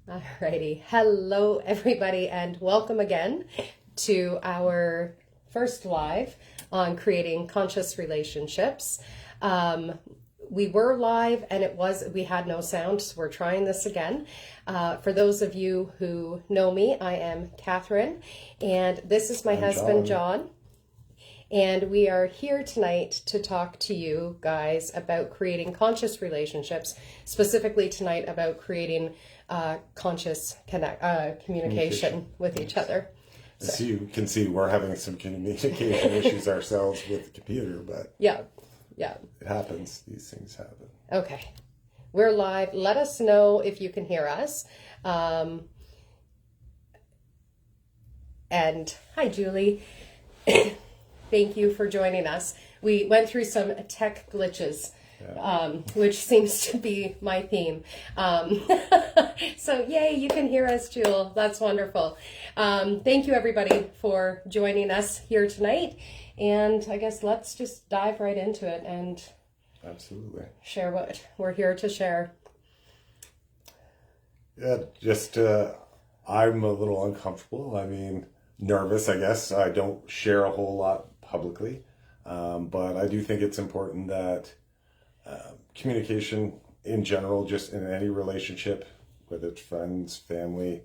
Alrighty. Hello, everybody, and welcome again to our first live on creating conscious relationships. We were live and we had no sound, so we're trying this again. For those of you who know me, I am Catherine, and this is my husband, Jon. And we are here tonight to talk to you guys about creating conscious relationships, specifically tonight about creating conscious communication with each other. As you can see, we're having some communication issues ourselves with the computer, but yeah, it happens. These things happen. Okay, we're live. Let us know if you can hear us. And hi, Julie. Thank you for joining us. We went through some tech glitches, which seems to be my theme. So yay, you can hear us, Jewel. That's wonderful. Thank you, everybody, for joining us here tonight. And I guess let's just dive right into it and absolutely share what we're here to share. Yeah, just I'm a little uncomfortable. I mean, nervous, I guess. I don't share a whole lot publicly, but I do think it's important that communication in general, just in any relationship, whether it's friends, family,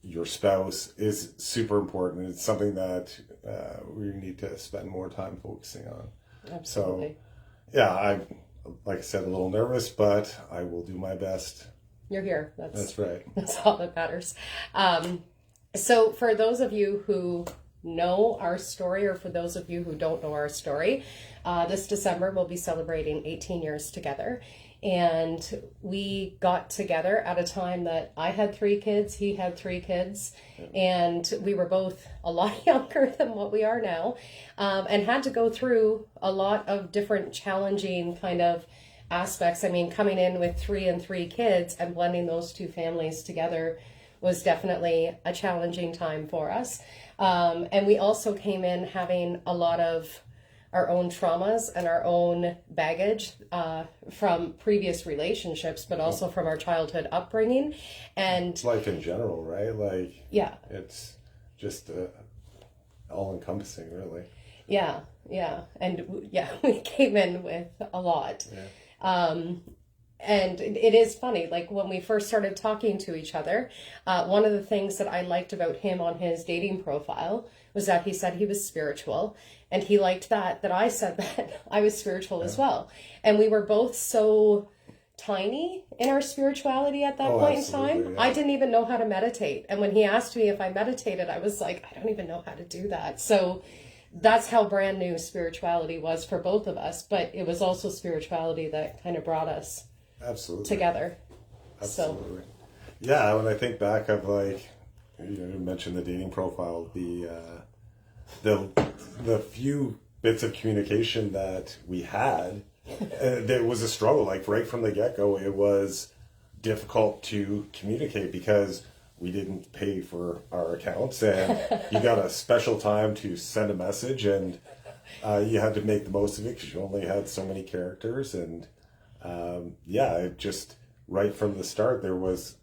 your spouse, is super important. It's something that we need to spend more time focusing on. Absolutely. So, yeah, I'm, like I said, a little nervous, but I will do my best. You're here. That's right. That's all that matters. So for those of you who know our story, or for those of you who don't know our story, this December we'll be celebrating 18 years together. And we got together at a time that I had 3 kids, he had 3 kids, and we were both a lot younger than what we are now, and had to go through a lot of different challenging kind of aspects. I mean, coming in with 3 kids and blending those 2 families together was definitely a challenging time for us. And we also came in having a lot of our own traumas and our own baggage from previous relationships, but also from our childhood upbringing. And life in general, right? Like, yeah, it's just all-encompassing, really. Yeah. And yeah, we came in with a lot. Yeah. And it is funny, like when we first started talking to each other, one of the things that I liked about him on his dating profile was that he said he was spiritual, and he liked that I said that I was spiritual as well. And we were both so tiny in our spirituality at that point in time. Yeah. I didn't even know how to meditate. And when he asked me if I meditated, I was like, I don't even know how to do that. So that's how brand new spirituality was for both of us. But it was also spirituality that kind of brought us together. Absolutely. So. Yeah, when I think back of, like, you mentioned the dating profile, the few bits of communication that we had, there was a struggle. Like right from the get-go, it was difficult to communicate because we didn't pay for our accounts, and you got a special time to send a message, and you had to make the most of it because you only had so many characters. And it just right from the start it was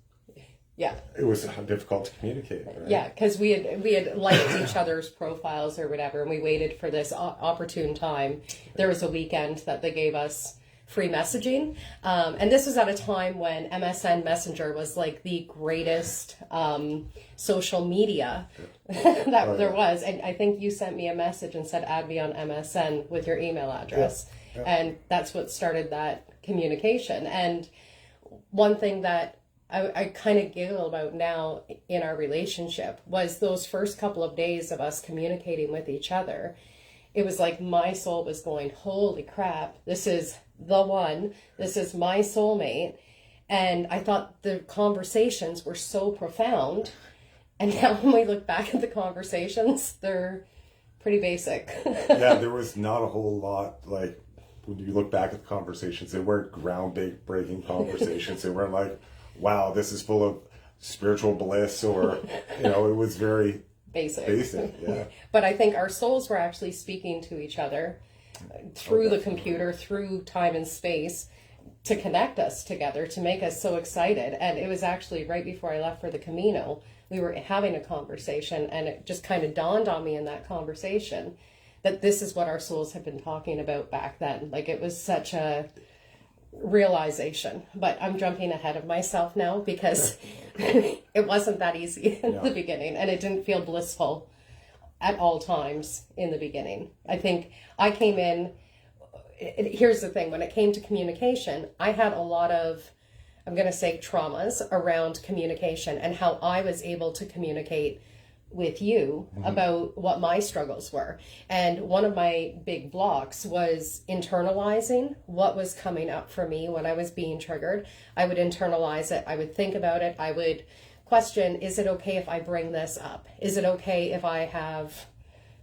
difficult to communicate, right? Yeah, because we had liked each other's profiles or whatever, and we waited for this opportune time. There was a weekend that they gave us free messaging, and this was at a time when MSN Messenger was like the greatest social media that there was. And I think you sent me a message and said, add me on MSN with your email address. Yeah. And that's what started that communication. And one thing that I kind of giggle about now in our relationship was those first couple of days of us communicating with each other. It was like my soul was going, holy crap, this is the one, this is my soulmate. And I thought the conversations were so profound. And now when we look back at the conversations, they're pretty basic. Yeah, there was not a whole lot, like, when you look back at the conversations, they weren't ground-breaking conversations. They weren't like, wow, this is full of spiritual bliss, or, it was very basic, yeah. But I think our souls were actually speaking to each other through the computer, through time and space, to connect us together, to make us so excited. And it was actually right before I left for the Camino, we were having a conversation, and it just kind of dawned on me in that conversation that this is what our souls had been talking about back then. Like, it was such a realization. But I'm jumping ahead of myself now, because it wasn't that easy in the beginning, and it didn't feel blissful at all times in the beginning. I think I came in, here's the thing, when it came to communication, I had a lot of, I'm going to say, traumas around communication and how I was able to communicate with you about what my struggles were. And one of my big blocks was internalizing what was coming up for me when I was being triggered. I would internalize it. I would think about it. I would question, is it okay if I bring this up? Is it okay if I have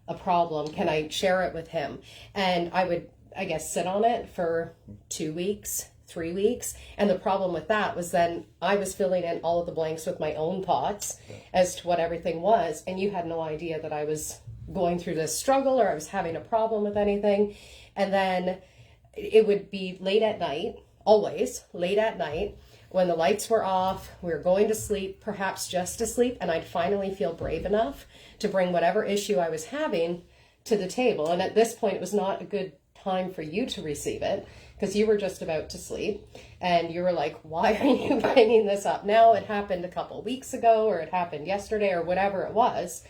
a problem? Can I share it with him? And I would, I guess, sit on it for 2 weeks, 3 weeks. And the problem with that was then I was filling in all of the blanks with my own thoughts as to what everything was. And you had no idea that I was going through this struggle or I was having a problem with anything. And then it would be late at night, always late at night, when the lights were off, we were going to sleep, perhaps just to sleep, and I'd finally feel brave enough to bring whatever issue I was having to the table. And at this point, it was not a good time for you to receive it, because you were just about to sleep, and you were like, why are you bringing this up now? It happened a couple of weeks ago, or it happened yesterday, or whatever it was.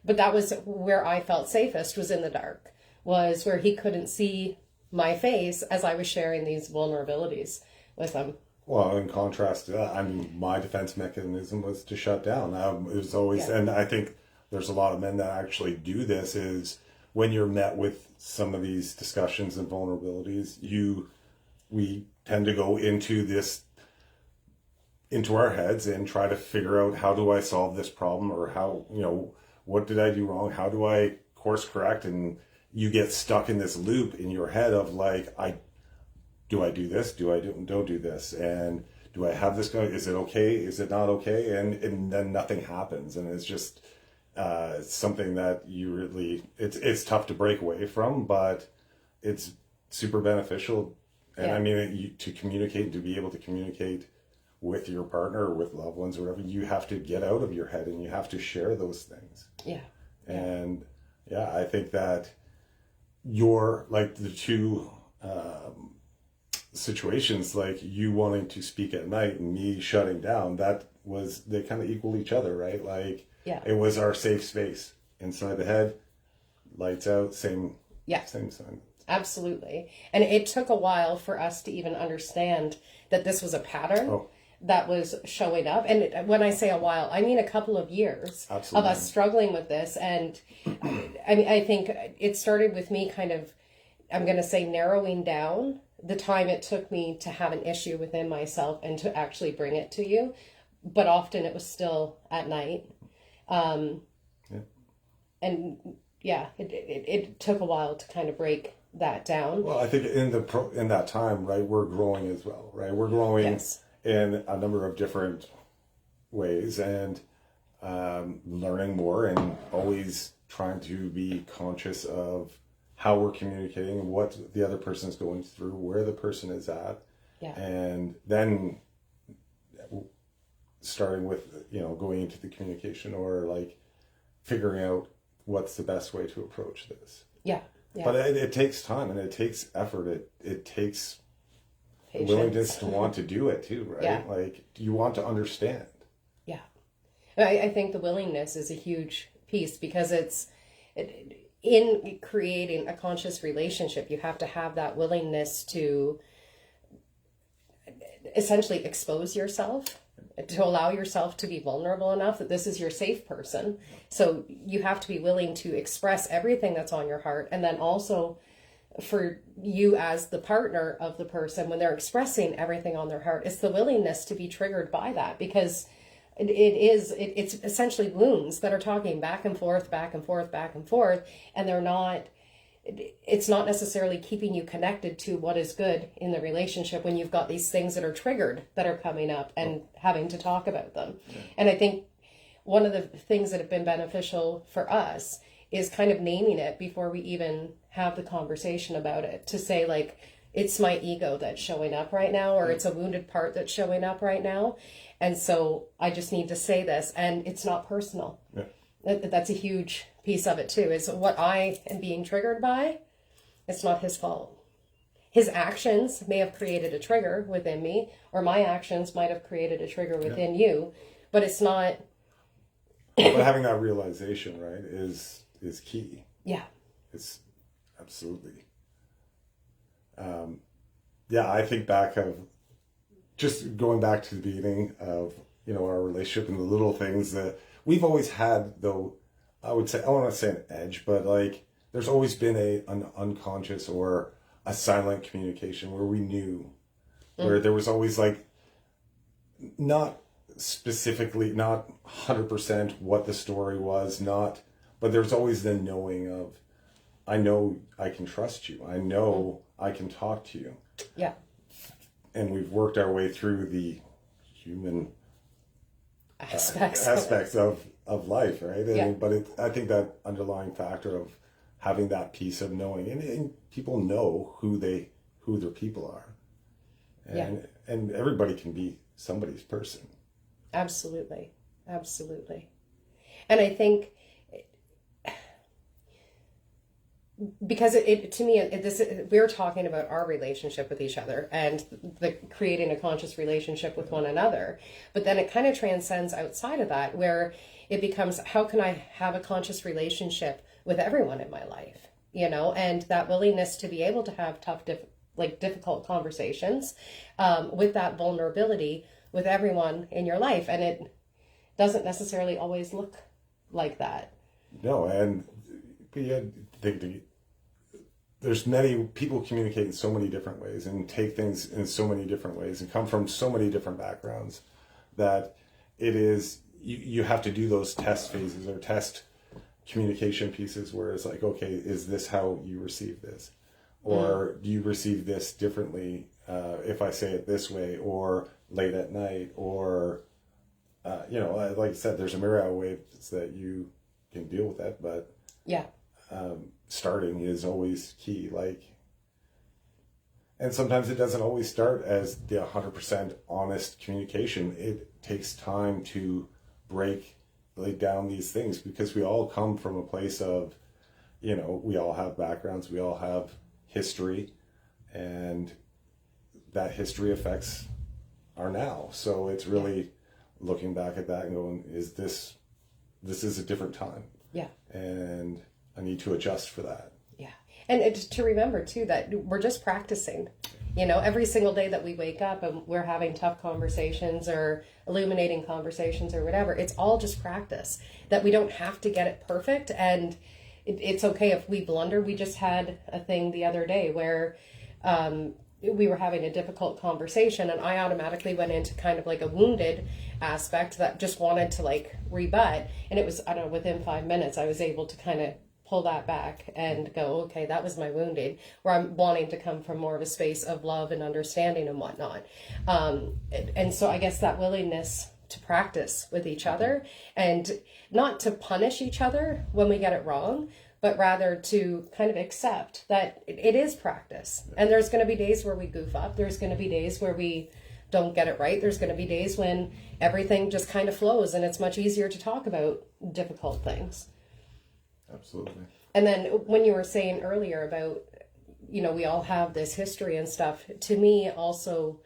But that was where I felt safest, was in the dark, was where he couldn't see my face as I was sharing these vulnerabilities with him. Well, in contrast to that, I mean, my defense mechanism was to shut down. It was always, and I think there's a lot of men that actually do this, is when you're met with some of these discussions and vulnerabilities, we tend to go into our heads and try to figure out, how do I solve this problem, or how, what did I do wrong? How do I course correct? And you get stuck in this loop in your head of like, do I do this? Don't do this? And do I have this going? Is it okay? Is it not okay? And then nothing happens. And it's just something that you really, it's tough to break away from, but it's super beneficial. And I mean, to communicate, to be able to communicate with your partner or with loved ones or whatever, you have to get out of your head and you have to share those things. Yeah. And I think that you're like the two situations, like you wanting to speak at night and me shutting down, they kind of equal each other, right? Like, it was our safe space inside the head, lights out, same sign. Absolutely. And it took a while for us to even understand that this was a pattern that was showing up. And when I say a while, I mean a couple of years of us struggling with this. And I mean, I think it started with me kind of, I'm going to say, narrowing down the time it took me to have an issue within myself and to actually bring it to you. But often it was still at night. And it took a while to kind of break that down. Well, I think in that time, right, we're growing as well, right? We're growing in a number of different ways and learning more, and always trying to be conscious of how we're communicating, what the other person is going through, where the person is at. And then starting with, going into the communication, or like figuring out what's the best way to approach this. But it takes time, and it takes effort. It takes patience, willingness to want to do it too, right? Like, you want to understand. I think the willingness is a huge piece, because in creating a conscious relationship, you have to have that willingness to essentially expose yourself, to allow yourself to be vulnerable enough that this is your safe person. So you have to be willing to express everything that's on your heart. And then also for you as the partner of the person, when they're expressing everything on their heart, it's the willingness to be triggered by that, because it's essentially wounds that are talking back and forth, back and forth, back and forth. And it's not necessarily keeping you connected to what is good in the relationship when you've got these things that are triggered, that are coming up, and having to talk about them. And I think one of the things that have been beneficial for us is kind of naming it before we even have the conversation about it, to say, like, it's my ego that's showing up right now, or it's a wounded part that's showing up right now. And so I just need to say this, and it's not personal. Yeah. That's a huge piece of it too, is what I am being triggered by. It's not his fault. His actions may have created a trigger within me, or my actions might have created a trigger within you, but it's not. But having that realization, right, is key. Yeah. It's absolutely. Yeah, I think back of just going back to the beginning of, our relationship and the little things that we've always had, though. I would say, I don't want to say an edge, but like there's always been an unconscious or a silent communication where we knew, where there was always like not specifically, not 100% what the story was, but there's always the knowing of, I know I can trust you. I know I can talk to you. Yeah. And we've worked our way through the human aspects of life, right? Yeah. But I think that underlying factor of having that piece of knowing, and people know who their people are, and everybody can be somebody's person. Absolutely. And I think because to me, we're talking about our relationship with each other and creating a conscious relationship with one another. But then it kind of transcends outside of that, where it becomes, how can I have a conscious relationship with everyone in my life? And that willingness to be able to have tough, difficult conversations with that vulnerability with everyone in your life. And it doesn't necessarily always look like that. No, and there's many people communicate in so many different ways and take things in so many different ways and come from so many different backgrounds that it is, you have to do those test phases or test communication pieces where it's like, okay, is this how you receive this? Or do you receive this differently if I say it this way, or late at night, or, like I said, there's a myriad of ways that you can deal with that, but yeah. Starting is always key. And sometimes it doesn't always start as the 100% honest communication. It takes time to lay down these things, because we all come from a place of, we all have backgrounds, we all have history, and that history affects our now. So it's really looking back at that and going, this is a different time. Yeah. And I need to adjust for that. Yeah. And to remember too, that we're just practicing, every single day that we wake up and we're having tough conversations or illuminating conversations or whatever, it's all just practice, that we don't have to get it perfect. And it's okay if we blunder. We just had a thing the other day where, we were having a difficult conversation and I automatically went into kind of like a wounded aspect that just wanted to rebut. And it was, I don't know, within 5 minutes, I was able to kind of pull that back and go, okay, that was my wounded, where I'm wanting to come from more of a space of love and understanding and whatnot. And so I guess that willingness to practice with each other, and not to punish each other when we get it wrong, but rather to kind of accept that it is practice. And there's going to be days where we goof up. There's going to be days where we don't get it right. There's going to be days when everything just kind of flows and it's much easier to talk about difficult things. Absolutely. And then when you were saying earlier about, we all have this history and stuff, to me also,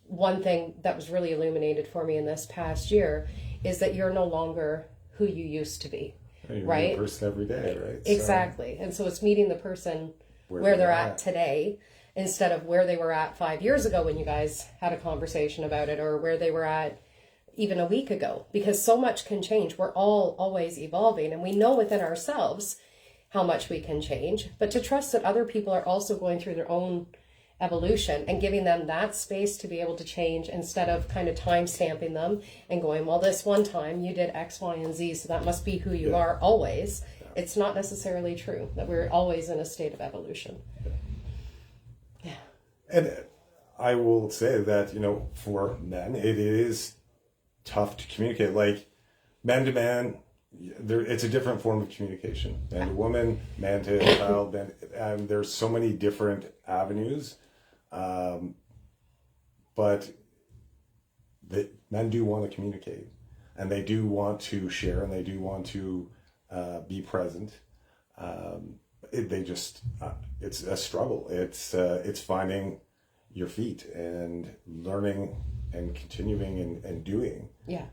one thing that was really illuminated for me in this past year is that you're no longer who you used to be. You're right? a person every day, right? Exactly. And so it's meeting the person where they're at today instead of where they were at 5 years ago when you guys had a conversation about it, or where they were at even a week ago, because so much can change. We're all always evolving, and we know within ourselves how much we can change, but to trust that other people are also going through their own evolution and giving them that space to be able to change, instead of kind of time stamping them and going, well, this one time you did X, Y, and Z, so that must be who you are always. It's not necessarily true that we're always in a state of evolution. Yeah. And I will say that, for men, it is tough to communicate. Like, man to man, it's a different form of communication. Man to woman, man to child, and there's so many different avenues But men do want to communicate, and they do want to share, and they do want to be present. It's a struggle. It's finding your feet and learning and continuing and doing. Yeah.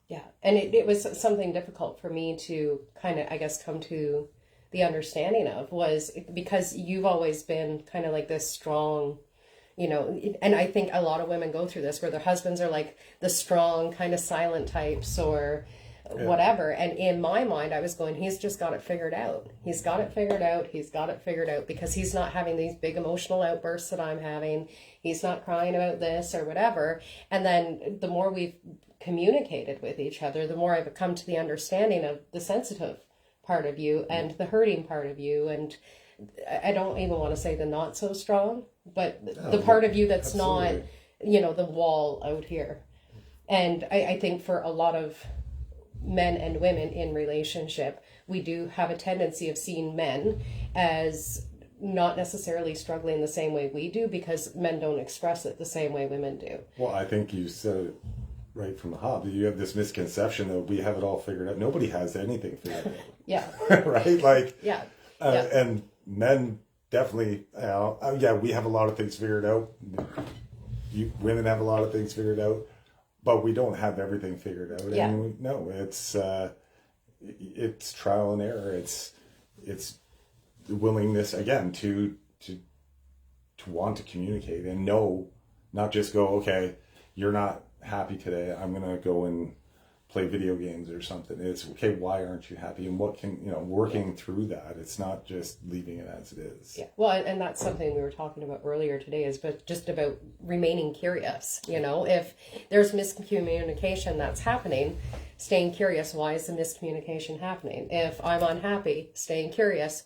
Yeah. And it was something difficult for me to kind of, I guess, come to the understanding of, was because you've always been kind of like this strong, you know, and I think a lot of women go through this where their husbands are like the strong kind of silent types or whatever. And in my mind, I was going, he's just got it figured out. He's got it figured out. He's got it figured out because he's not having these big emotional outbursts that I'm having. He's not crying about this or whatever. And then the more we've communicated with each other, the more I've come to the understanding of the sensitive part of you and the hurting part of you. And I don't even want to say the not so strong, but the part of you that's absolutely not, you know, the wall out here. And I think for a lot of men and women in relationship, we do have a tendency of seeing men as not necessarily struggling the same way we do because men don't express it the same way women do. Well, I think you said it right from the hop. You have this misconception that we have it all figured out. Nobody has anything figured out. Yeah. Right? Like, yeah. And men definitely, we have a lot of things figured out. Women have a lot of things figured out, but we don't have everything figured out. Yeah. And it's trial and error. It's the willingness again to want to communicate and know, not just go, okay, you're not happy today, I'm gonna go and play video games or something. It's okay, why aren't you happy, and what can, working through that. It's not just leaving it as it is. Yeah. Well, and that's something we were talking about earlier today, is but just about remaining curious. If there's miscommunication that's happening, staying curious, why is the miscommunication happening? If I'm unhappy, staying curious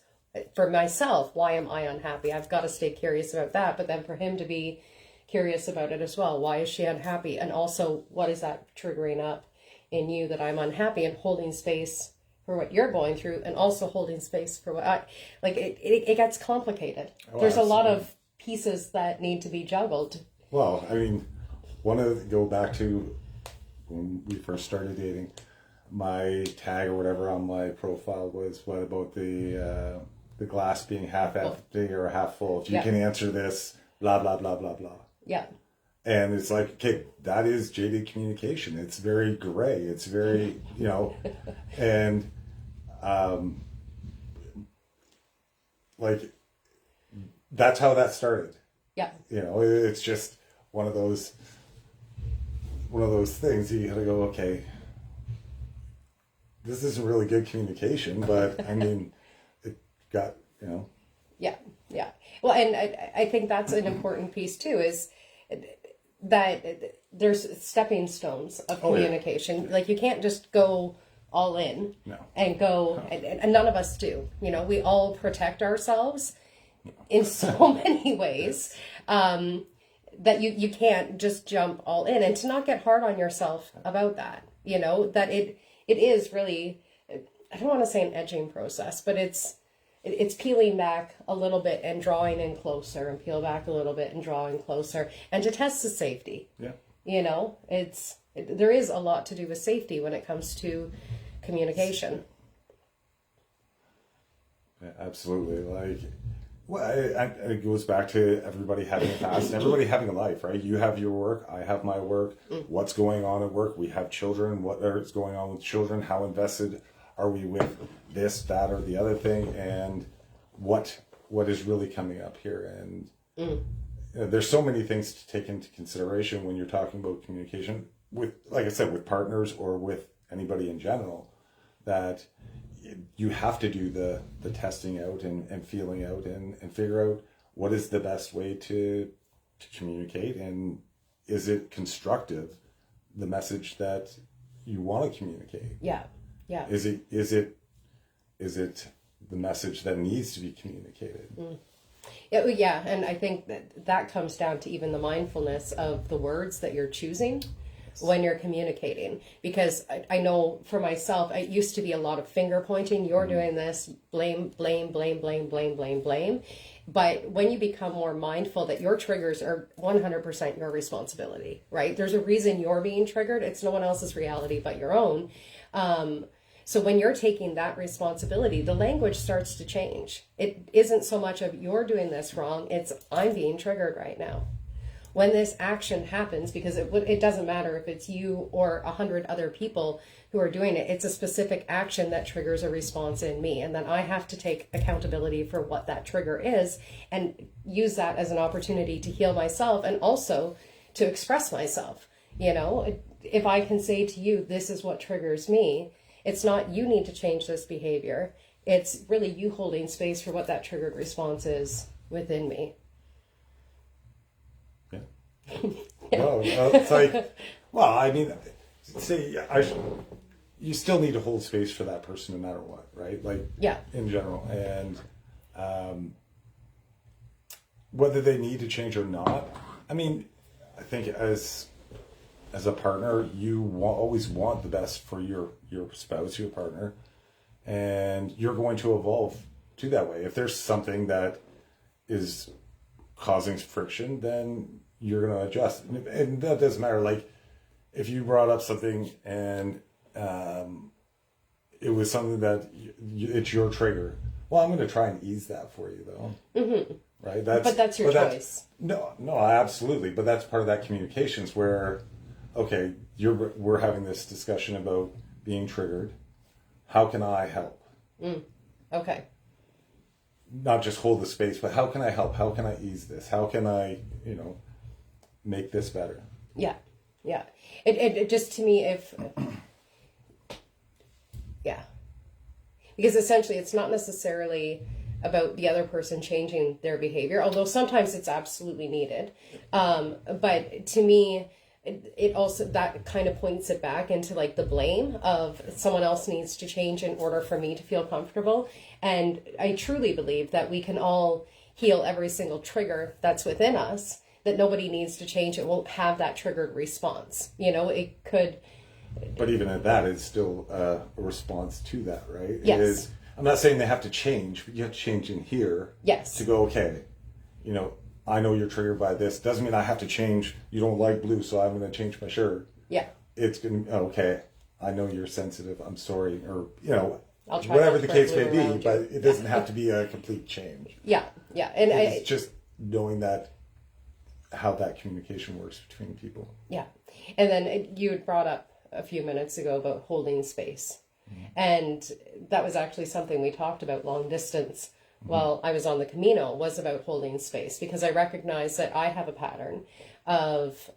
for myself, why am I unhappy? I've got to stay curious about that, but then for him to be curious about it as well. Why is she unhappy? And also, what is that triggering up in you that I'm unhappy, and holding space for what you're going through, and also holding space for what it gets complicated. Oh, there's absolutely a lot of pieces that need to be juggled. Well, I mean, go back to when we first started dating, my tag or whatever on my profile was, what about the glass being half empty or half full? If you can answer this, blah, blah, blah, blah, blah. Yeah. And it's like, okay, that is jaded communication. It's very gray. It's very, and that's how that started. Yeah. It's just one of those things you gotta go, okay, this isn't really good communication, but I mean, it got, Yeah. Yeah. Well, and I think that's an important piece too, is that there's stepping stones of communication. Yeah. Like, you can't just go all in and go, and none of us do. We all protect ourselves in so many ways that you can't just jump all in, and to not get hard on yourself about that. That it is really, I don't want to say an edging process, but it's peeling back a little bit and drawing in closer, and peel back a little bit and drawing closer, and to test the safety. Yeah. There is a lot to do with safety when it comes to communication. Yeah, absolutely. It goes back to everybody having a past, everybody having a life, right? You have your work, I have my work. What's going on at work? We have children. What is going on with children? How invested are we with this, that, or the other thing, and what is really coming up here? And there's so many things to take into consideration when you're talking about communication with, like I said, with partners or with anybody in general, that you have to do the testing out and feeling out and figure out what is the best way to communicate, and is it constructive, the message that you want to communicate? Yeah. Yeah. Is it the message that needs to be communicated? Yeah, and I think that comes down to even the mindfulness of the words that you're choosing when you're communicating. Because I know for myself, it used to be a lot of finger pointing. You're doing this, blame, blame, blame, blame, blame, blame, blame. But when you become more mindful that your triggers are 100% your responsibility, right? There's a reason you're being triggered. It's no one else's reality but your own. So when you're taking that responsibility, the language starts to change. It isn't so much of you're doing this wrong. It's I'm being triggered right now. When this action happens, because it doesn't matter if it's you or 100 other people who are doing it, it's a specific action that triggers a response in me. And then I have to take accountability for what that trigger is and use that as an opportunity to heal myself and also to express myself. You know, if I can say to you, this is what triggers me, it's not you need to change this behavior. It's really you holding space for what that triggered response is within me. Yeah. No, it's like, well, I mean, see, you still need to hold space for that person no matter what, right? Like, yeah, in general. And whether they need to change or not, I mean, I think as a partner, you always want the best for your spouse, your partner, and you're going to evolve to that way. If there's something that is causing friction, then you're going to adjust. And that doesn't matter. Like, if you brought up something and it was something that it's your trigger, well, I'm going to try and ease that for you, though. Mm-hmm. Right? But that's your choice. No, absolutely. But that's part of that communications where, okay, we're having this discussion about being triggered. How can I help? Okay. Not just hold the space, but how can I help? How can I ease this? How can I, make this better? Yeah. Yeah. It just, to me, yeah. Because essentially it's not necessarily about the other person changing their behavior, although sometimes it's absolutely needed. But to me, it also, that kind of points it back into like the blame of someone else needs to change in order for me to feel comfortable. And I truly believe that we can all heal every single trigger that's within us, that nobody needs to change. It won't have that triggered response. It could. But even at that, it's still a response to that, right? Yes. I'm not saying they have to change, but you have to change in here. Yes. To go, okay, I know you're triggered by this. Doesn't mean I have to change. You don't like blue, so I'm going to change my shirt. Yeah. It's going to, okay, I know you're sensitive. I'm sorry. Or, I'll try whatever the case may be, you. but it doesn't have to be a complete change. Yeah. Yeah. And it's just knowing that, how that communication works between people. Yeah. And then you had brought up a few minutes ago about holding space. Mm-hmm. And that was actually something we talked about long distance while I was on the Camino, was about holding space, because I recognize that I have a pattern of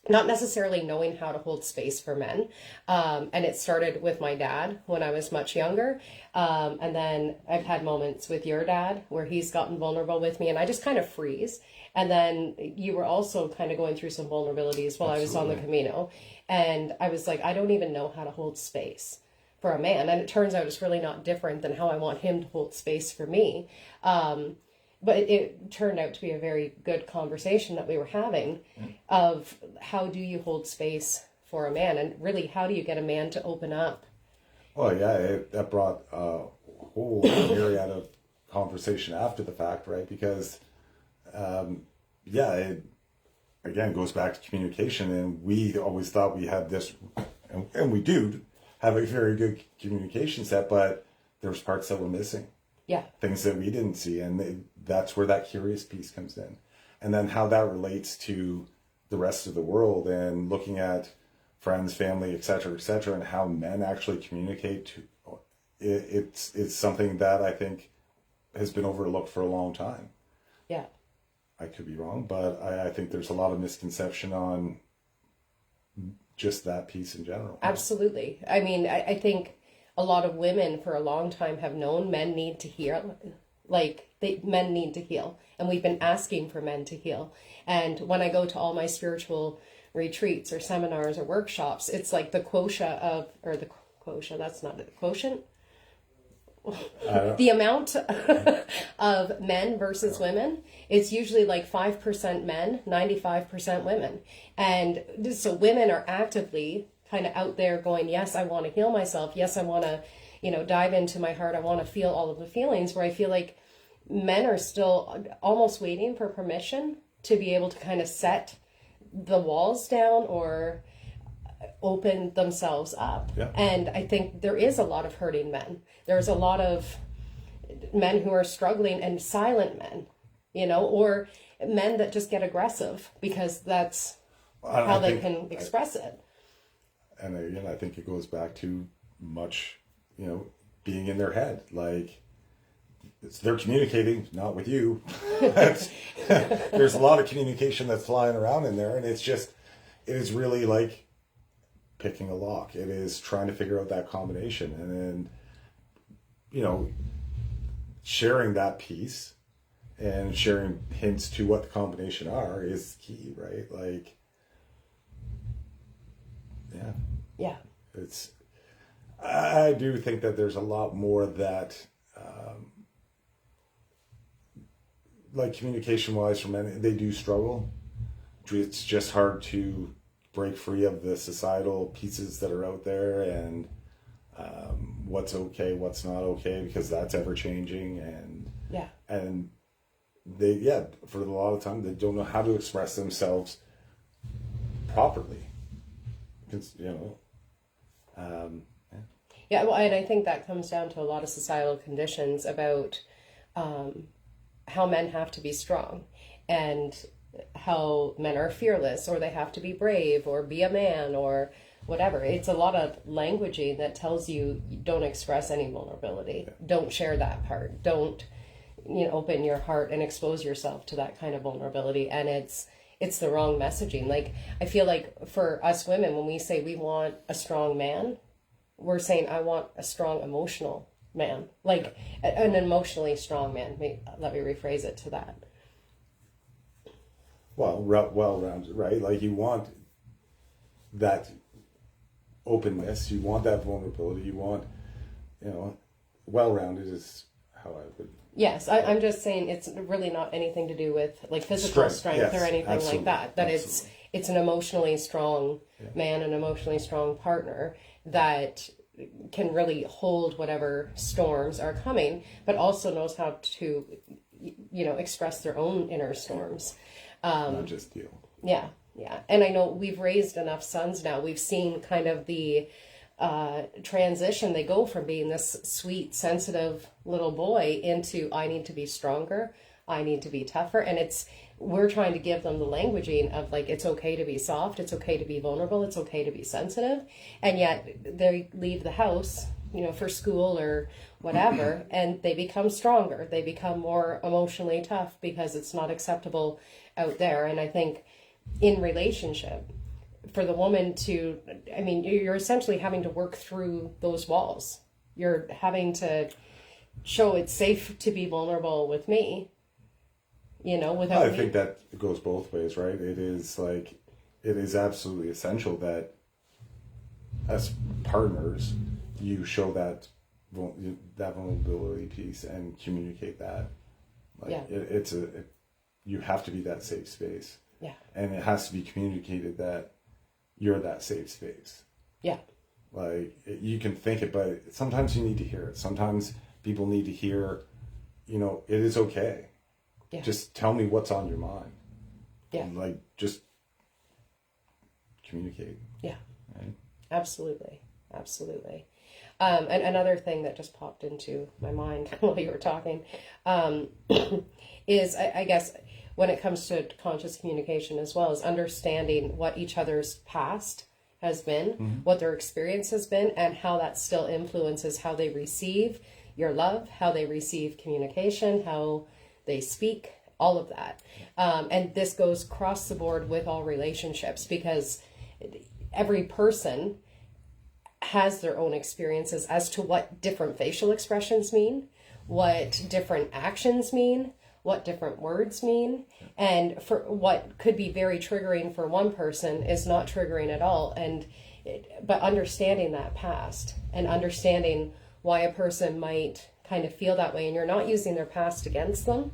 not necessarily knowing how to hold space for men. And it started with my dad when I was much younger. And then I've had moments with your dad where he's gotten vulnerable with me and I just kind of freeze. And then you were also kind of going through some vulnerabilities while Absolutely. I was on the Camino. And I was like, I don't even know how to hold space for a man. And it turns out it's really not different than how I want him to hold space for me. But it turned out to be a very good conversation that we were having of how do you hold space for a man, and really how do you get a man to open up? Well, yeah, that brought a whole myriad of conversation after the fact, right? Because, it again goes back to communication, and we always thought we had this, and we do have a very good communication set, but there's parts that were missing. Yeah. Things that we didn't see. And that's where that curious piece comes in. And then how that relates to the rest of the world and looking at friends, family, et cetera, and how men actually communicate. It's something that I think has been overlooked for a long time. Yeah. I could be wrong, but I think there's a lot of misconception on just that piece in general. Absolutely. I mean, I think a lot of women for a long time have known men need to heal. Men need to heal. And we've been asking for men to heal. And when I go to all my spiritual retreats or seminars or workshops, it's like the quotient, that's not it, quotient? The amount of men versus women, it's usually like 5% men, 95% women. And so women are actively kind of out there going, yes, I want to heal myself. Yes, I want to, dive into my heart. I want to feel all of the feelings, where I feel like men are still almost waiting for permission to be able to kind of set the walls down or open themselves up. Yeah. And I think there is a lot of hurting men. There's a lot of men who are struggling, and silent men, or men that just get aggressive because that's how they can express it. And again, I think it goes back to much, being in their head. Like, they're communicating, not with you. There's a lot of communication that's flying around in there, and it is really like picking a lock. It is trying to figure out that combination, and then, sharing that piece and sharing hints to what the combination are is key, right? Like, Yeah. I do think that there's a lot more that, like, communication-wise for men, they do struggle. It's just hard to break free of the societal pieces that are out there, and what's okay, what's not okay, because that's ever-changing. And they, for a lot of time, they don't know how to express themselves properly. Well, and I think that comes down to a lot of societal conditions about how men have to be strong, and how men are fearless, or they have to be brave, or be a man, or whatever. It's a lot of languaging that tells you don't express any vulnerability. Don't share that part. Don't, open your heart and expose yourself to that kind of vulnerability. And it's the wrong messaging. Like, I feel like for us women, when we say we want a strong man, we're saying I want a strong emotional man, like an emotionally strong man. Let me rephrase it to that. Well-rounded, right? Like, you want that openness, you want that vulnerability, you want, well-rounded is how I would. Yes, I'm just saying it's really not anything to do with like physical strength or anything absolutely, like that. That absolutely. it's an emotionally strong man, an emotionally strong partner that can really hold whatever storms are coming, but also knows how to, express their own inner storms. Not just deal. Yeah. And I know we've raised enough sons now. We've seen kind of the transition. They go from being this sweet, sensitive little boy into I need to be stronger, I need to be tougher. And we're trying to give them the languaging of like, it's okay to be soft, it's okay to be vulnerable, it's okay to be sensitive. And yet they leave the house, for school or whatever, and they become stronger. They become more emotionally tough because it's not acceptable out there. And I think in relationship, for the woman you're essentially having to work through those walls. You're having to show it's safe to be vulnerable with me, without I think that goes both ways, right? It is absolutely essential that as partners, you show that vulnerability piece and communicate that. You have to be that safe space. Yeah. And it has to be communicated that you're that safe space. Yeah. Like, you can think it, but sometimes you need to hear it. Sometimes people need to hear, it is okay. Yeah. Just tell me what's on your mind. Yeah. And just communicate. Yeah. Right? Absolutely. And another thing that just popped into my mind while you were talking is, I guess, when it comes to conscious communication as well, is understanding what each other's past has been, what their experience has been, and how that still influences how they receive your love, how they receive communication, how they speak, all of that. And this goes across the board with all relationships, because every person has their own experiences as to what different facial expressions mean, what different actions mean, what different words mean, and for what could be very triggering for one person is not triggering at all. But understanding that past and understanding why a person might kind of feel that way, and you're not using their past against them,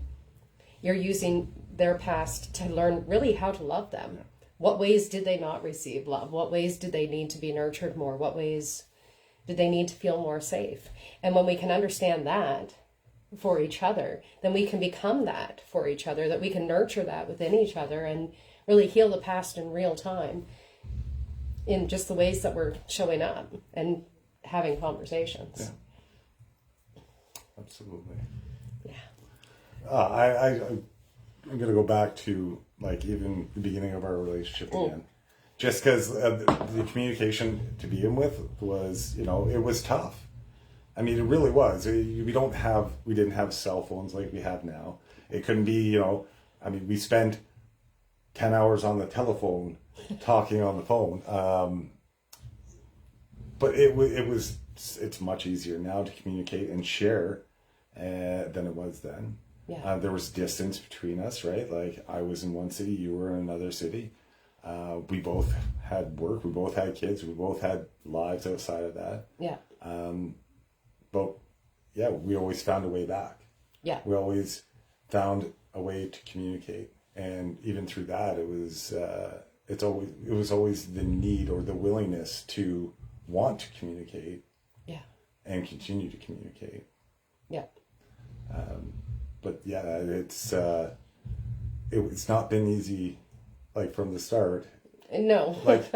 you're using their past to learn really how to love them. What ways did they not receive love? What ways did they need to be nurtured more? What ways did they need to feel more safe? And when we can understand that, for each other, then we can become that for each other, that we can nurture that within each other and really heal the past in real time in just the ways that we're showing up and having conversations. Yeah. Absolutely. Yeah. I'm going to go back to like even the beginning of our relationship again. Just because the communication to begin with was, you know, it was tough. I mean, it really was. We didn't have cell phones like we have now. It couldn't be, you know, I mean, we spent 10 hours on the telephone talking on the phone. But it's much easier now to communicate and share than it was then. Yeah. There was distance between us, right? Like I was in one city, you were in another city. We both had work, we both had kids, we both had lives outside of that. Yeah. But yeah, we always found a way back. Yeah. We always found a way to communicate. And even through that, it was always the need or the willingness to want to communicate. Yeah. And continue to communicate. Yeah. But yeah, it's not been easy, like from the start. No. Like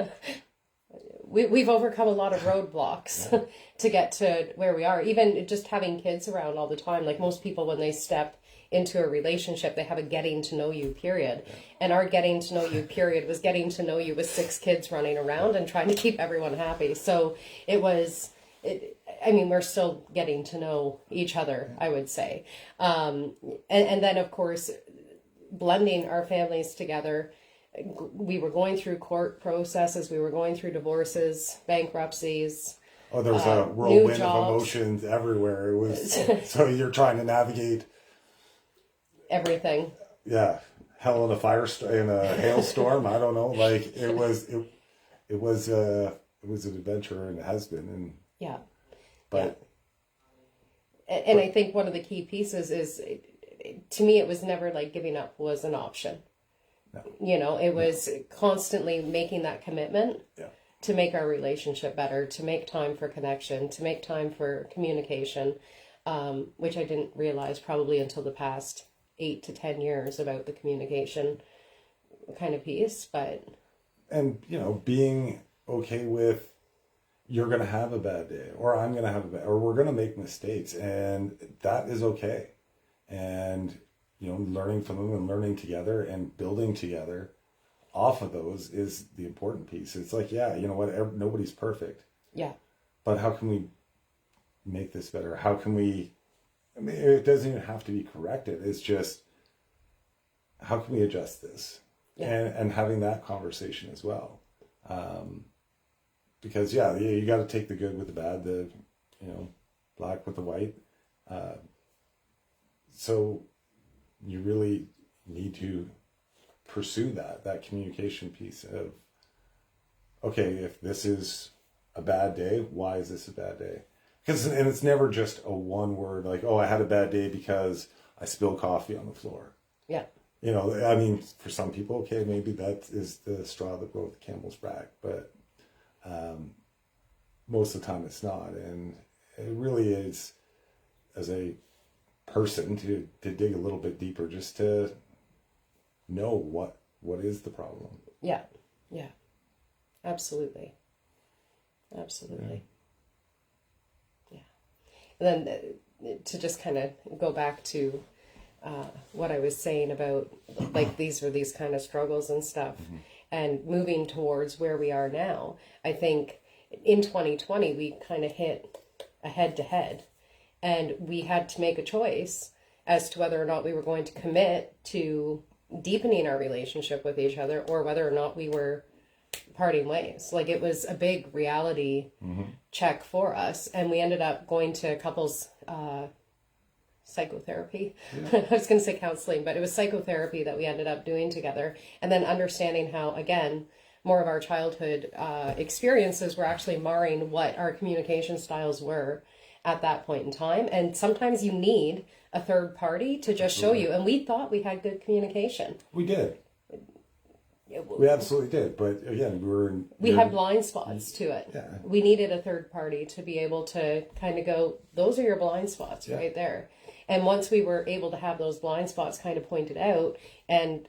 we've overcome a lot of roadblocks to get to where we are. Even just having kids around all the time. Like most people, when they step into a relationship, they have a getting to know you period. Yeah. And our getting to know you period was getting to know you with 6 kids running around and trying to keep everyone happy. So we're still getting to know each other, I would say. And then, of course, blending our families together. We were going through court processes. We were going through divorces, bankruptcies. Oh, there was a whirlwind of emotions everywhere. It was so you're trying to navigate everything. Yeah, hell in a hailstorm. I don't know. Like it was an adventure, and it has been. And yeah, but and I think one of the key pieces is, to me, it was never like giving up was an option. No. You know, it was constantly making that commitment to make our relationship better, to make time for connection, to make time for communication, which I didn't realize probably until the past 8 to 10 years about the communication kind of piece. And, you know, being okay with you're going to have a bad day, or I'm going to have a bad, or we're going to make mistakes, and that is okay. And, you know, learning from them and learning together and building together off of those is the important piece. It's like, yeah, you know what, nobody's perfect. Yeah. But how can we make this better? How can we, I mean, it doesn't even have to be corrected. It's just, how can we adjust this? Yeah. And having that conversation as well. Because, yeah, you got to take the good with the bad, the, you know, black with the white. So you really need to pursue that communication piece of, okay, if this is a bad day, why is this a bad day? And it's never just a one word, like, oh, I had a bad day because I spilled coffee on the floor. Yeah. You know, I mean, for some people, okay, maybe that is the straw that broke the camel's back, but most of the time it's not. And it really is, as a person, to dig a little bit deeper, just to know what is the problem. Yeah. Yeah. Absolutely. Absolutely. Yeah. And then to just kind of go back to what I was saying about, like, these kind of struggles and stuff, mm-hmm. and moving towards where we are now. I think in 2020, we kind of hit a head-to-head, and we had to make a choice as to whether or not we were going to commit to deepening our relationship with each other, or whether or not we were parting ways. Like, it was a big reality mm-hmm. check for us, and we ended up going to couples psychotherapy. Yeah. I was going to say counseling, but it was psychotherapy that we ended up doing together, and then understanding how, again, more of our childhood experiences were actually marring what our communication styles were at that point in time. And sometimes you need a third party to just show you. And we thought we had good communication. We did. We absolutely did. But again, we had blind spots to it. Yeah. We needed a third party to be able to kind of go, those are your blind spots right there. And once we were able to have those blind spots kind of pointed out and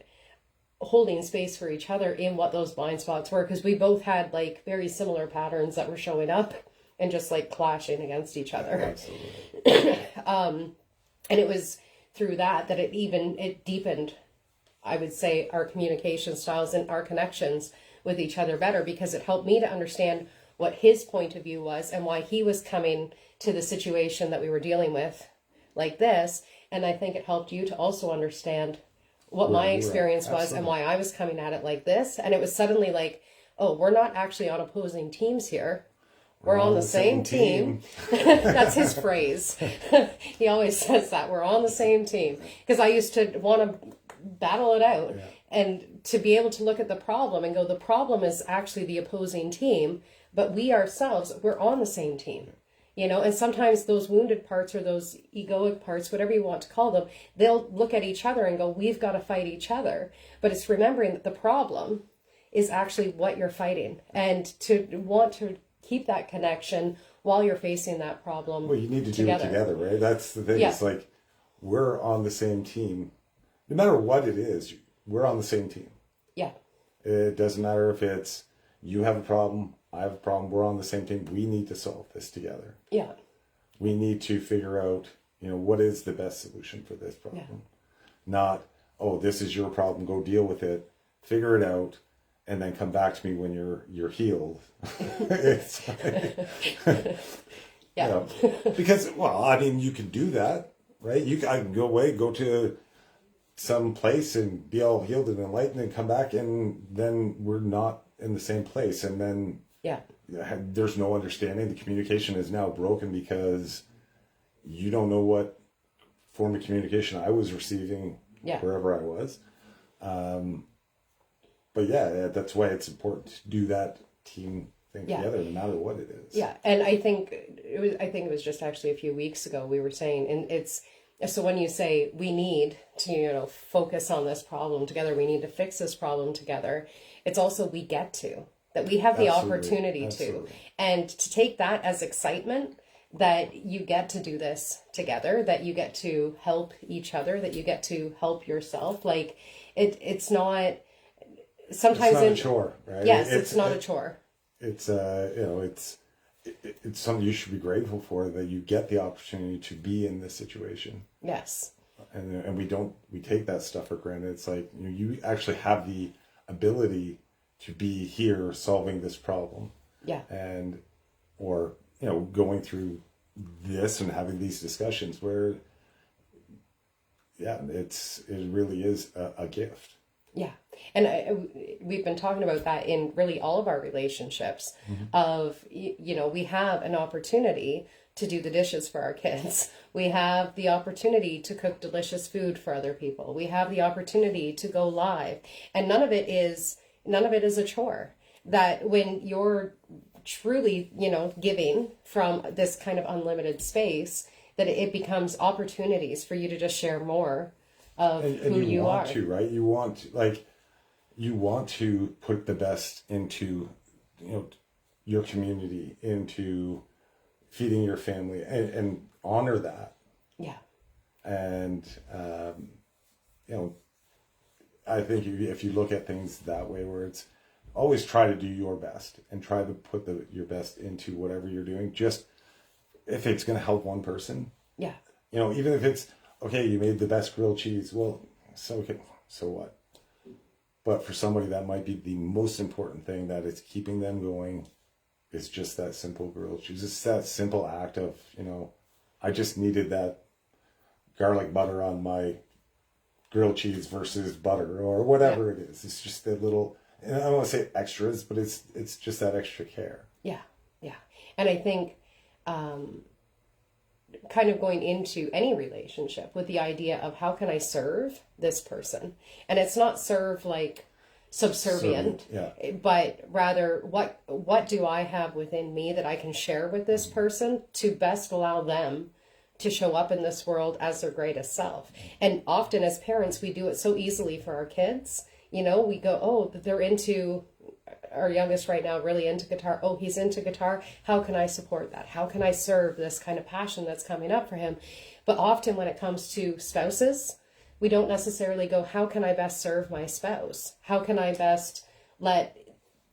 holding space for each other in what those blind spots were, because we both had like very similar patterns that were showing up and just like clashing against each other. Absolutely. And it was through that it deepened, I would say, our communication styles and our connections with each other better, because it helped me to understand what his point of view was and why he was coming to the situation that we were dealing with like this. And I think it helped you to also understand what my experience was and why I was coming at it like this. And it was suddenly like, oh, we're not actually on opposing teams here. We're on the same team. That's his phrase. He always says that. We're on the same team. Because I used to want to battle it out. Yeah. And to be able to look at the problem and go, the problem is actually the opposing team, but we ourselves, we're on the same team. You know, and sometimes those wounded parts or those egoic parts, whatever you want to call them, they'll look at each other and go, we've got to fight each other. But it's remembering that the problem is actually what you're fighting. And to want to keep that connection while you're facing that problem. Well, you need to do it together, right? That's the thing. Yeah. It's like, we're on the same team. No matter what it is, we're on the same team. Yeah. It doesn't matter if it's you have a problem, I have a problem, we're on the same team. We need to solve this together. Yeah. We need to figure out, what is the best solution for this problem. Yeah. Not, oh, this is your problem, go deal with it, figure it out, and then come back to me when you're healed. It's like, yeah. Because, you can do that, right? I can go away, go to some place and be all healed and enlightened and come back, and then we're not in the same place. And then there's no understanding. The communication is now broken because you don't know what form of communication I was receiving wherever I was. But that's why it's important to do that team thing together, no matter what it is. Yeah, and I think it was just actually a few weeks ago we were saying, and it's so when you say we need to focus on this problem together, we need to fix this problem together. It's also we get to that we have the opportunity to, and to take that as excitement that you get to do this together, that you get to help each other, that you get to help yourself. Like it's not. Sometimes it's not a chore, right? Yes, it's not a chore. It's it's something you should be grateful for, that you get the opportunity to be in this situation. Yes. And we take that stuff for granted. It's like you actually have the ability to be here solving this problem. Yeah. Or going through this and having these discussions where it really is a gift. Yeah. And we've been talking about that in really all of our relationships of, we have an opportunity to do the dishes for our kids. We have the opportunity to cook delicious food for other people. We have the opportunity to go live. And none of it is a chore. That when you're truly, giving from this kind of unlimited space, that it becomes opportunities for you to just share more of who you are. Right? You want to put the best into, your community, into feeding your family, and honor that. Yeah. And, I think if you look at things that way, where it's always try to do your best and try to put your best into whatever you're doing, just if it's going to help one person. Yeah. Even if it's, okay, you made the best grilled cheese. Well, so what? But for somebody, that might be the most important thing, that it's keeping them going. It's just that simple grilled cheese. It's that simple act of, I just needed that garlic butter on my grilled cheese versus butter or whatever it is. It's just that little, and I don't want to say extras, but it's just that extra care. Yeah, yeah. And I think kind of going into any relationship with the idea of how can I serve this person? And it's not serve like subservient, but rather what do I have within me that I can share with this person to best allow them to show up in this world as their greatest self. And often as parents, we do it so easily for our kids. We go, oh, they're into our youngest right now really into guitar. Oh, he's into guitar. How can I support that? How can I serve this kind of passion that's coming up for him? But often when it comes to spouses, we don't necessarily go, how can I best serve my spouse? How can I best let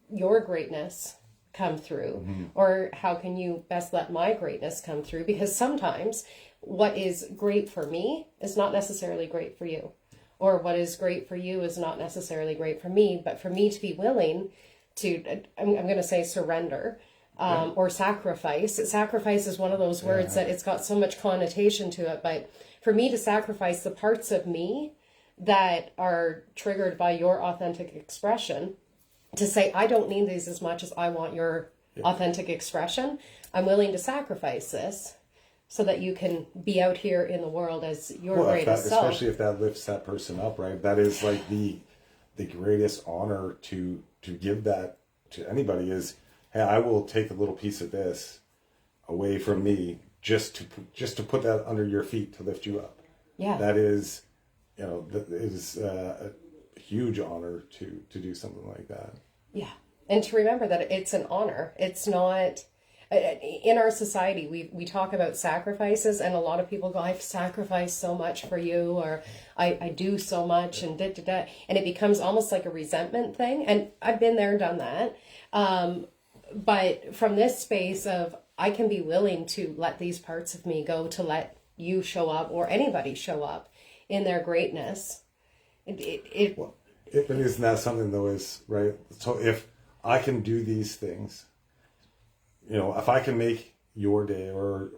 your greatness come through? Or how can you best let my greatness come through? Because sometimes what is great for me is not necessarily great for you. Or what is great for you is not necessarily great for me. But for me to be willing to, I'm going to say surrender, or sacrifice. Sacrifice is one of those words that it's got so much connotation to it. But for me to sacrifice the parts of me that are triggered by your authentic expression, to say, I don't need these as much as I want your authentic expression. I'm willing to sacrifice this so that you can be out here in the world as your greatest self. Especially if that lifts that person up, right? That is like the greatest honor to give that to anybody is, hey, I will take a little piece of this away from me just to put that under your feet to lift you up. Yeah. That is, that is a huge honor to do something like that. Yeah. And to remember that it's an honor. It's not, in our society, we talk about sacrifices, and a lot of people go, I've sacrificed so much for you, or I do so much, and da-da-da. And it becomes almost like a resentment thing. And I've been there and done that. But from this space of, I can be willing to let these parts of me go, to let you show up, or anybody show up in their greatness. But isn't that something though, is right? So if I can do these things, if I can make your day or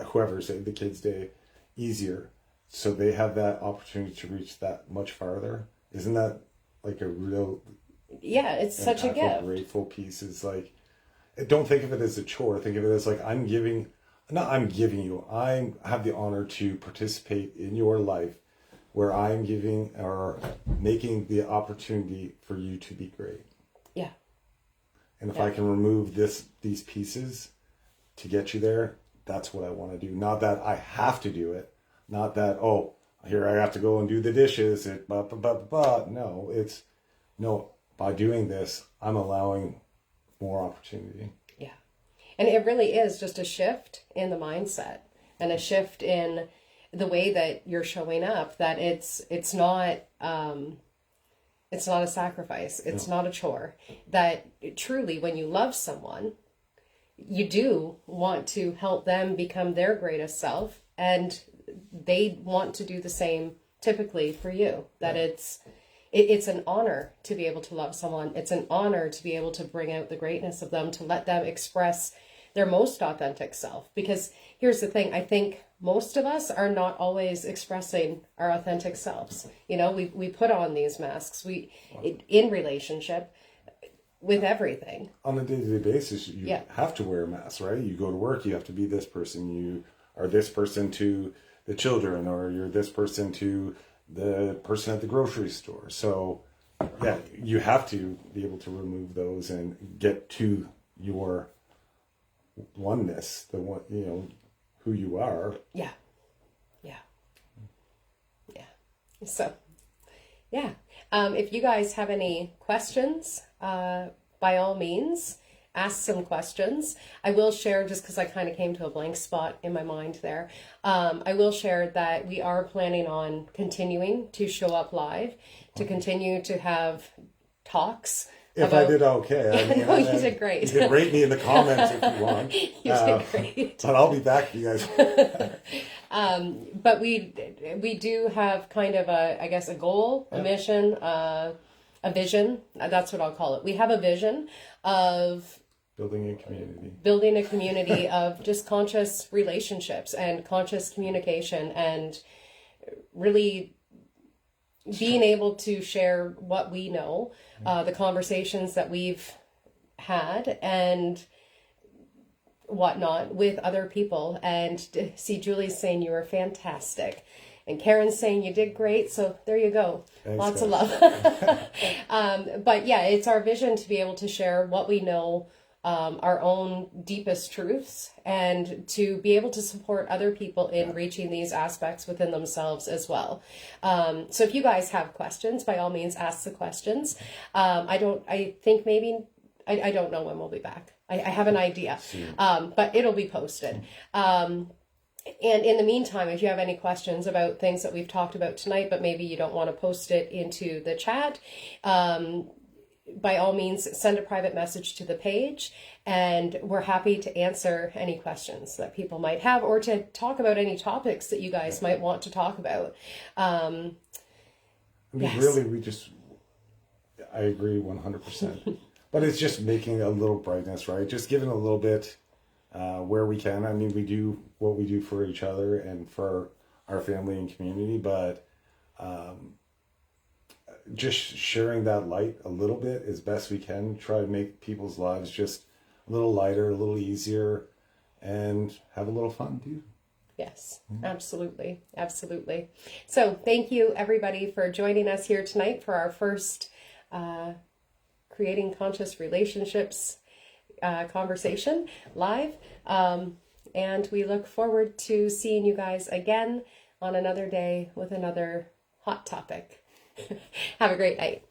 whoever's day, the kid's day, easier, so they have that opportunity to reach that much farther, isn't that like a real? Yeah, it's such a gift. Grateful piece is like, don't think of it as a chore. Think of it as like, I have the honor to participate in your life, where I'm giving or making the opportunity for you to be great. Yeah. And if I can remove these pieces to get you there, that's what I want to do. Not that I have to do it. Not that, here I have to go and do the dishes. No, by doing this, I'm allowing more opportunity. Yeah. And it really is just a shift in the mindset, and a shift in the way that you're showing up, that it's not a sacrifice. It's not a chore. That truly, when you love someone, you do want to help them become their greatest self, and they want to do the same typically for you. That it's an honor to be able to love someone. It's an honor to be able to bring out the greatness of them, to let them express their most authentic self. Because here's the thing, I think most of us are not always expressing our authentic selves. We put on these masks. In relationship, with everything. On a day-to-day basis, you have to wear a mask, right? You go to work, you have to be this person. You are this person to the children, or you're this person to the person at the grocery store. So, you have to be able to remove those and get to your oneness, the one, who you are. Yeah. So, if you guys have any questions, by all means, ask some questions. I will share, just because I kind of came to a blank spot in my mind there, I will share that we are planning on continuing to show up live, to continue to have talks. I did okay. You did great. You can rate me in the comments if you want. You did great. But I'll be back for you guys. But we do have kind of a goal, a mission, a vision. That's what I'll call it. We have a vision of building a community of just conscious relationships and conscious communication, and really being able to share what we know, the conversations that we've had and whatnot with other people. And see, Julie's saying you were fantastic, and Karen's saying you did great. So there you go. Thanks, Lots guys. of love. But yeah, it's our vision to be able to share what we know, our own deepest truths, and to be able to support other people in reaching these aspects within themselves as well. So if you guys have questions, by all means, ask the questions. I think maybe I don't know when we'll be back. I have an idea, but it'll be posted. And in the meantime, if you have any questions about things that we've talked about tonight, but maybe you don't want to post it into the chat, by all means, send a private message to the page, and we're happy to answer any questions that people might have, or to talk about any topics that you guys might want to talk about. Really, I agree 100%. But it's just making a little brightness, right? Just giving a little bit where we can. I mean, we do what we do for each other and for our family and community, but just sharing that light a little bit as best we can, try to make people's lives just a little lighter, a little easier, and have a little fun too. Yes, absolutely. Absolutely. So thank you everybody for joining us here tonight for our first Creating Conscious Relationships conversation live. And we look forward to seeing you guys again on another day with another hot topic. Have a great night.